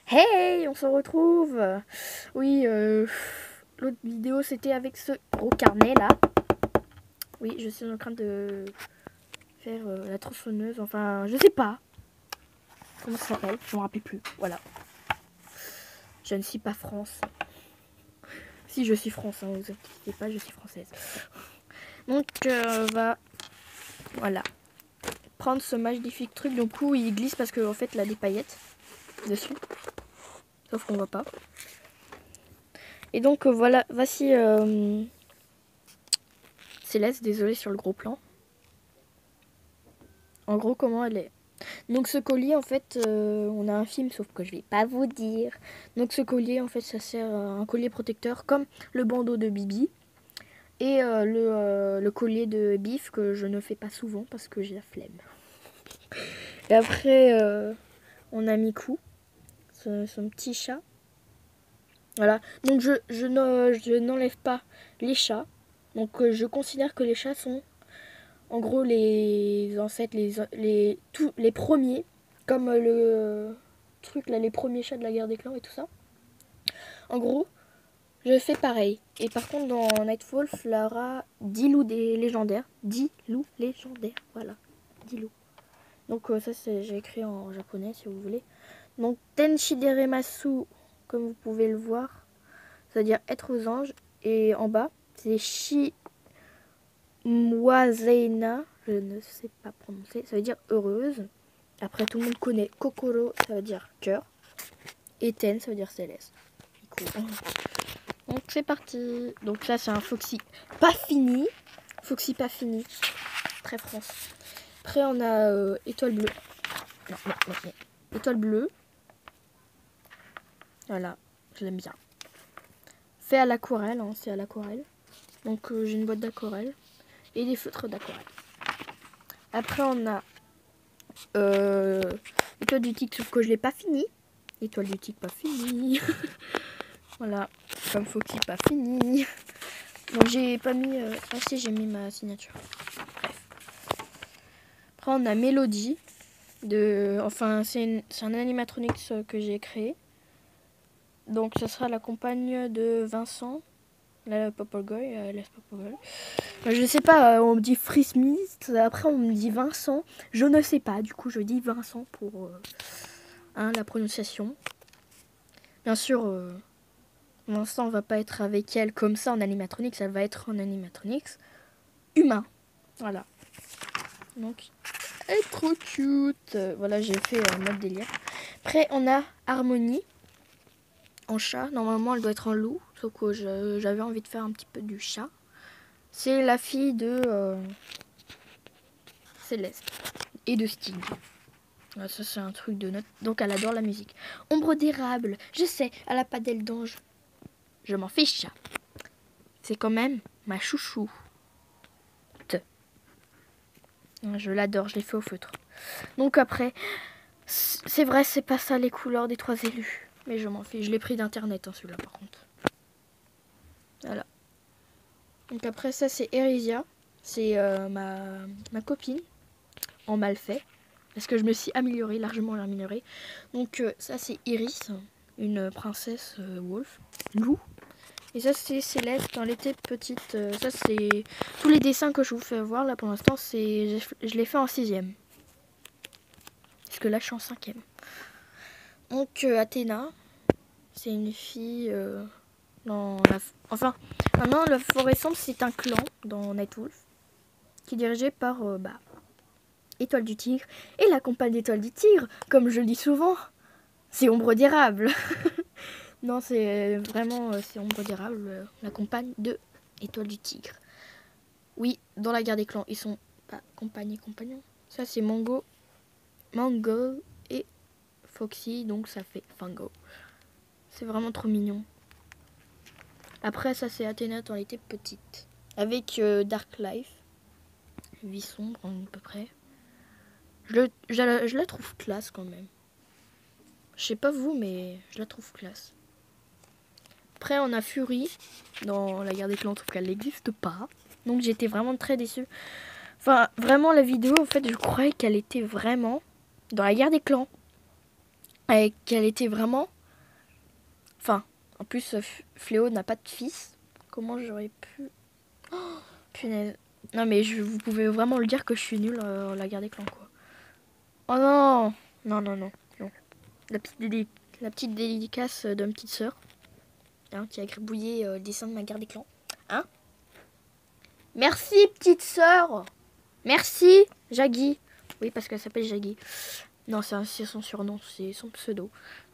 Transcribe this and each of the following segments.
Hey, on se retrouve. Oui, l'autre vidéo c'était avec ce gros carnet là. Oui, je suis en train de faire la tronçonneuse. Enfin, je sais pas comment ça s'appelle. Je m'en rappelle plus. Voilà. Je ne suis pas France. Si je suis France, hein, vous inquiétez pas, je suis française. Donc, voilà, prendre ce magnifique truc. Du coup, il glisse parce qu'en fait, il a des paillettes dessus. Sauf qu'on voit pas. Et donc, voilà, voici Céleste. Désolée sur le gros plan. En gros, comment elle est. Donc ce collier, en fait, on a un film, sauf que je vais pas vous dire. Donc ce collier, en fait, ça sert à un collier protecteur, comme le bandeau de Bibi. Et le collier de Bif, que je ne fais pas souvent, parce que j'ai la flemme. Et après, on a Miku, son petit chat. Voilà, donc je n'enlève pas les chats. Donc je considère que les chats sont en gros les ancêtres, tous les premiers, comme le truc là, les premiers chats de la guerre des clans et tout ça. En gros, je fais pareil. Et par contre, dans Nightfall, il y aura 10 loups des légendaires. 10 loups légendaires, voilà. 10 loups. Donc ça, j'ai écrit en japonais si vous voulez. Donc Tenshiderimasu, comme vous pouvez le voir, c'est-à-dire être aux anges. Et en bas, c'est Shimoazeina, je ne sais pas prononcer, ça veut dire heureuse. Après, tout le monde connaît Kokoro, ça veut dire cœur. Et Ten, ça veut dire céleste. Cool. Donc c'est parti. Donc là, c'est un Foxy pas fini. Foxy pas fini. Très France. Après, on a étoile bleue. Non. Étoile bleue. Voilà, je l'aime bien. Fait à l'aquarelle, hein, c'est à l'aquarelle. Donc j'ai une boîte d'aquarelle et des feutres d'aquarelle. Après, on a étoile du tigre, sauf que je l'ai pas fini. Étoile du tigre pas fini. Voilà, comme Foxy pas fini. Donc j'ai pas mis... Ah si, j'ai mis ma signature. Bref. Après, on a Mélodie. Enfin, c'est un animatronics que j'ai créé. Donc ça sera la compagne de Vincent. La Popolgoy. Je sais pas, on me dit Frismith. Après, on me dit Vincent. Je ne sais pas. Du coup, je dis Vincent pour la prononciation. Bien sûr... Vincent va pas être avec elle comme ça en animatronics, ça va être en animatronics humain. Voilà. Donc, elle est trop cute. Voilà, j'ai fait mode délire. Après, on a Harmonie en chat. Normalement, elle doit être en loup, sauf que j'avais envie de faire un petit peu du chat. C'est la fille de Céleste et de Sting. Voilà, ça, c'est un truc de note. Donc, elle adore la musique. Ombre d'érable, je sais, elle a pas d'aile d'ange. Je m'en fiche. C'est quand même ma chouchou. Je l'adore, je l'ai fait au feutre. Donc après, c'est vrai, c'est pas ça les couleurs des 3 élus. Mais je m'en fiche, je l'ai pris d'internet, hein, celui-là par contre. Voilà. Donc après ça, c'est Erisia. C'est ma copine en mal fait. Parce que je me suis améliorée, largement améliorée. Donc ça, c'est Iris, une princesse wolf, loup. Et ça, c'est Céleste quand elle était petite. Ça, c'est tous les dessins que je vous fais voir là pour l'instant. Je l'ai fait en 6e. Parce que là, je suis en 5e. Donc, Athéna, c'est une fille dans la... Enfin, maintenant, la forêt sombre, c'est un clan dans Nightwolf qui est dirigé par Étoile du Tigre. Et la compagne d'Étoile du Tigre, comme je le dis souvent, c'est Ombre d'érable. Non, c'est vraiment c'est Ombre d'érable, la compagne de Étoile du Tigre. Oui, dans la guerre des clans, ils sont pas compagne et compagnon. Ça, c'est Mango et Foxy, donc ça fait Fango. C'est vraiment trop mignon. Après, ça, c'est Athéna quand elle était petite. Avec Dark Life. Vie sombre, à peu près. Je la trouve classe quand même. Je sais pas vous, mais je la trouve classe. Après, on a Fury dans la guerre des clans, sauf qu'elle n'existe pas. Donc, j'étais vraiment très déçue. Enfin, vraiment, la vidéo, en fait, je croyais qu'elle était vraiment dans la guerre des clans. Et qu'elle était vraiment En plus, Fléau n'a pas de fils. Comment j'aurais pu... Oh, punaise. Non mais vous pouvez vraiment le dire que je suis nulle la guerre des clans quoi. Oh non. Non, non, non, non. La petite dédicace de ma petite sœur. Hein, qui a gribouillé le dessin de ma guerre des clans. Hein? Merci petite sœur. Merci Jaggy. Oui parce qu'elle s'appelle Jaggy. Non c'est son surnom, c'est son pseudo.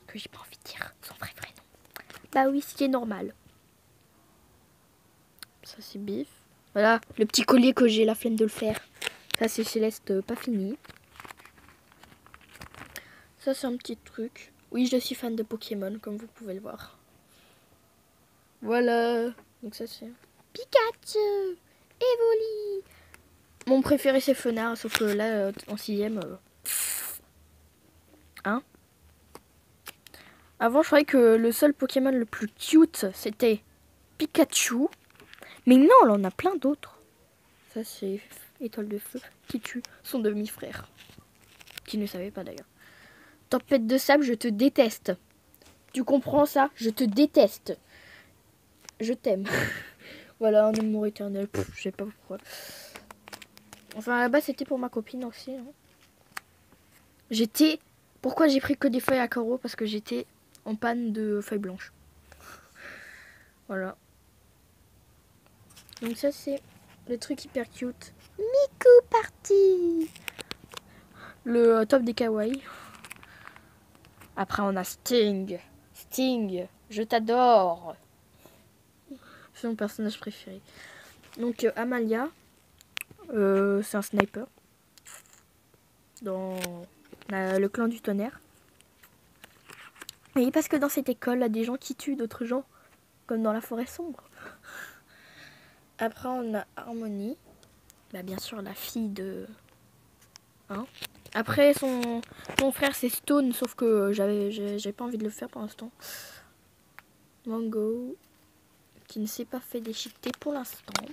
Que j'ai pas envie de dire son vrai nom. Bah oui, ce qui est normal. Ça c'est bif. Voilà, le petit collier que j'ai la flemme de le faire. Ça c'est Céleste, pas fini. Ça c'est un petit truc. Oui, je suis fan de Pokémon, comme vous pouvez le voir. Voilà. Donc ça c'est Pikachu, Evoli. Mon préféré c'est Fenard, sauf que là en 6ème... Hein? Avant je croyais que le seul Pokémon le plus cute c'était Pikachu. Mais non, on en a plein d'autres. Ça c'est Étoile de Feu qui tue son demi-frère. Qui ne savait pas d'ailleurs. Tempête de sable, je te déteste. Tu comprends ça? Je te déteste. Je t'aime. Voilà, un amour éternel. Je sais pas pourquoi. Enfin, là-bas, c'était pour ma copine aussi. Hein. J'étais... Pourquoi j'ai pris que des feuilles à carreaux? Parce que j'étais en panne de feuilles blanches. Voilà. Donc ça, c'est le truc hyper cute. Miku party. Le top des kawaii. Après, on a Sting. Sting, je t'adore. C'est mon personnage préféré. Donc, Amalia, c'est un sniper. Dans le clan du tonnerre. Oui, parce que dans cette école, il y a des gens qui tuent d'autres gens. Comme dans la forêt sombre. Après, on a Harmonie. Bah, bien sûr, la fille de... Hein. Après, son frère, c'est Stone. Sauf que j'avais pas envie de le faire pour l'instant. Mango. Qui ne s'est pas fait déchiqueter pour l'instant.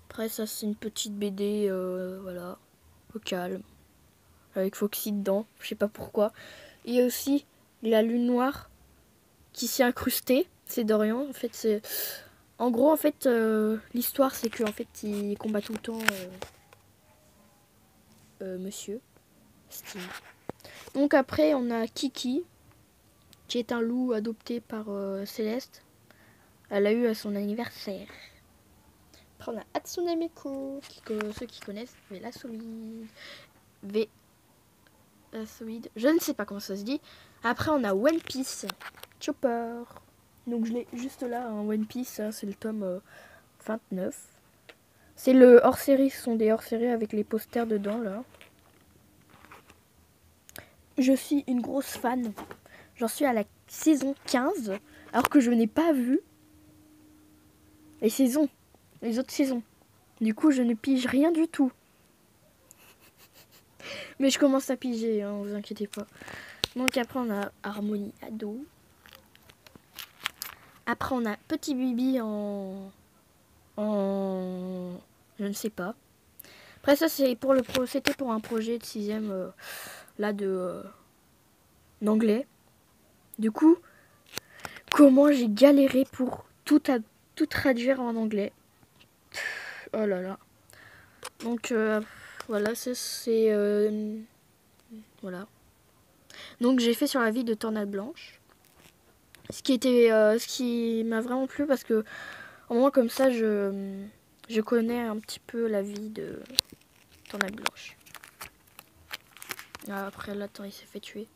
Après, ça, c'est une petite BD. Voilà. Au calme. Avec Foxy dedans. Je sais pas pourquoi. Il y a aussi la lune noire qui s'y est incrustée. C'est Dorian. En fait, c'est... En gros, en fait, l'histoire, c'est qu'en fait, il combat tout le temps Monsieur Steve. Donc après, on a Kiki, qui est un loup adopté par Céleste. Elle a eu à son anniversaire. Après, on a Hatsune Miku, ceux qui connaissent, Vélasoïde. Je ne sais pas comment ça se dit. Après, on a One Piece, Chopper. Donc je l'ai juste là, hein, One Piece, hein, c'est le tome 29. C'est le hors-série, ce sont des hors-séries avec les posters dedans, là. Je suis une grosse fan. J'en suis à la saison 15, alors que je n'ai pas vu les autres saisons. Du coup, je ne pige rien du tout. Mais je commence à piger, hein, vous inquiétez pas. Donc après, on a Harmonie ado. Après, on a Petit Bibi en... Je ne sais pas. Après, ça, c'est pour c'était pour un projet de 6ème, là, d'anglais. Du coup, comment j'ai galéré pour tout traduire en anglais. Oh là là. Donc, voilà, c'est... voilà. Donc, j'ai fait sur la vie de Tornade Blanche. Ce qui m'a vraiment plu parce que au moins comme ça je connais un petit peu la vie de Tornade Blanche. Ah, après là, attends, il s'est fait tuer.